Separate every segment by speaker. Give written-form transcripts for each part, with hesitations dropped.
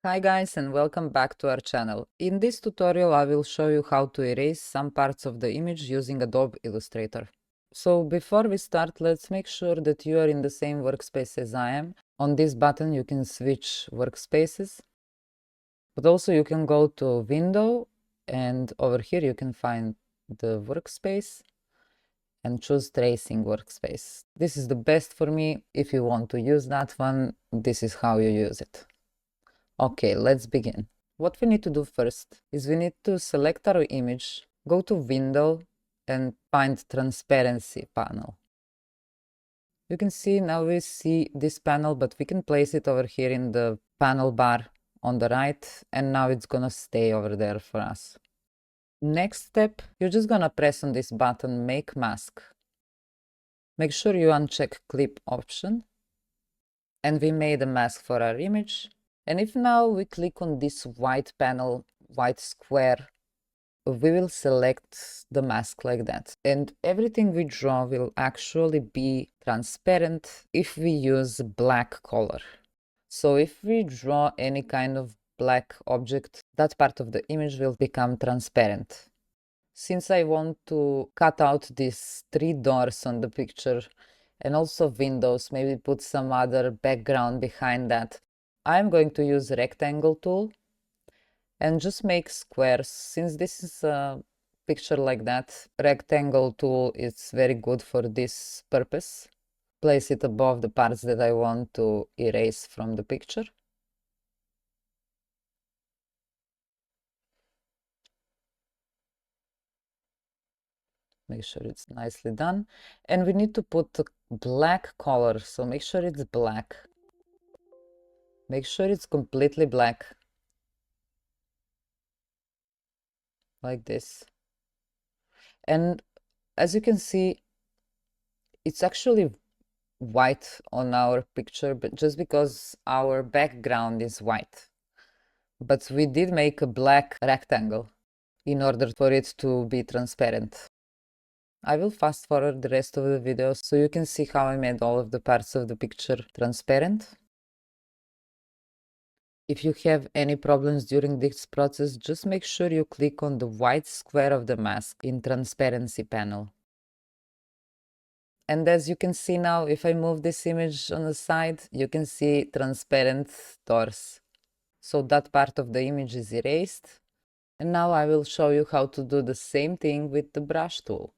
Speaker 1: Hi guys, and welcome back to our channel. In this tutorial I will show you how to erase some parts of the image using Adobe Illustrator. So before we start, let's make sure that you are in the same workspace as I am. On this button you can switch workspaces, but also you can go to Window, and over here you can find the workspace and choose tracing workspace. This is the best for me. If you want to use that one, this is how you use it. Okay, let's begin. What we need to do first is we need to select our image, go to Window, and find Transparency panel. You can see now we see this panel, but we can place it over here in the panel bar on the right, and now it's gonna stay over there for us. Next step, you're just gonna press on this button, Make Mask. Make sure you uncheck Clip option, and we made a mask for our image. And if now we click on this white panel, white square, we will select the mask like that. And everything we draw will actually be transparent if we use black color. So if we draw any kind of black object, that part of the image will become transparent. Since I want to cut out these 3 doors on the picture and also windows, maybe put some other background behind that, I'm going to use rectangle tool and just make squares. Since this is a picture like that, rectangle tool is very good for this purpose. Place it above the parts that I want to erase from the picture. Make sure it's nicely done. And we need to put the black color, so make sure it's black. Make sure it's completely black. Like this. And as you can see, it's actually white on our picture, but just because our background is white. But we did make a black rectangle in order for it to be transparent. I will fast forward the rest of the video so you can see how I made all of the parts of the picture transparent. If you have any problems during this process, just make sure you click on the white square of the mask in Transparency panel. And as you can see now, if I move this image on the side, you can see transparent doors. So that part of the image is erased. And now I will show you how to do the same thing with the brush tool.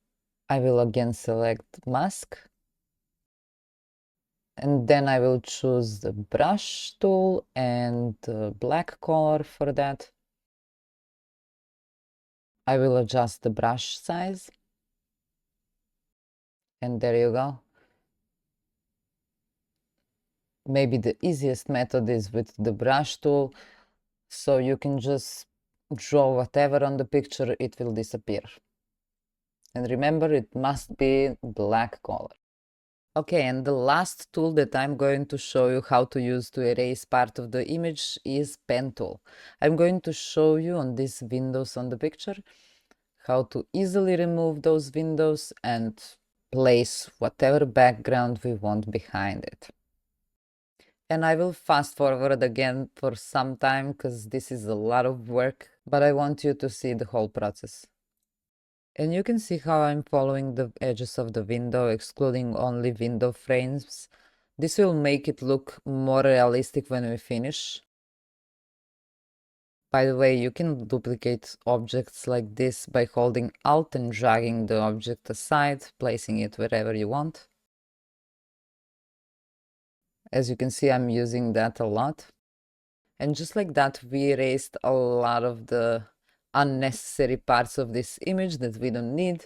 Speaker 1: I will again select mask. And then I will choose the brush tool and the black color for that. I will adjust the brush size. And there you go. Maybe the easiest method is with the brush tool. So you can just draw whatever on the picture, it will disappear. And remember, it must be black color. Okay, and the last tool that I'm going to show you how to use to erase part of the image is pen tool. I'm going to show you on these windows on the picture how to easily remove those windows and place whatever background we want behind it. And I will fast forward again for some time because this is a lot of work, but I want you to see the whole process. And you can see how I'm following the edges of the window, excluding only window frames. This will make it look more realistic when we finish. By the way, you can duplicate objects like this by holding Alt and dragging the object aside, placing it wherever you want. As you can see, I'm using that a lot. And just like that, we erased a lot of the unnecessary parts of this image that we don't need.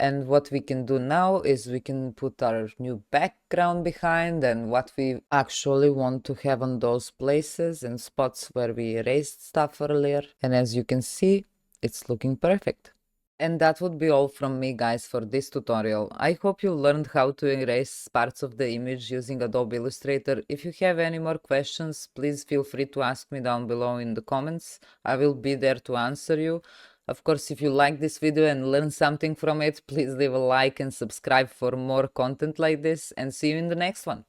Speaker 1: And what we can do now is we can put our new background behind and what we actually want to have on those places and spots where we erased stuff earlier. And as you can see, it's looking perfect. And that would be all from me, guys, for this tutorial. I hope you learned how to erase parts of the image using Adobe Illustrator. If you have any more questions, please feel free to ask me down below in the comments. I will be there to answer you. Of course, if you like this video and learned something from it, please leave a like and subscribe for more content like this, and see you in the next one.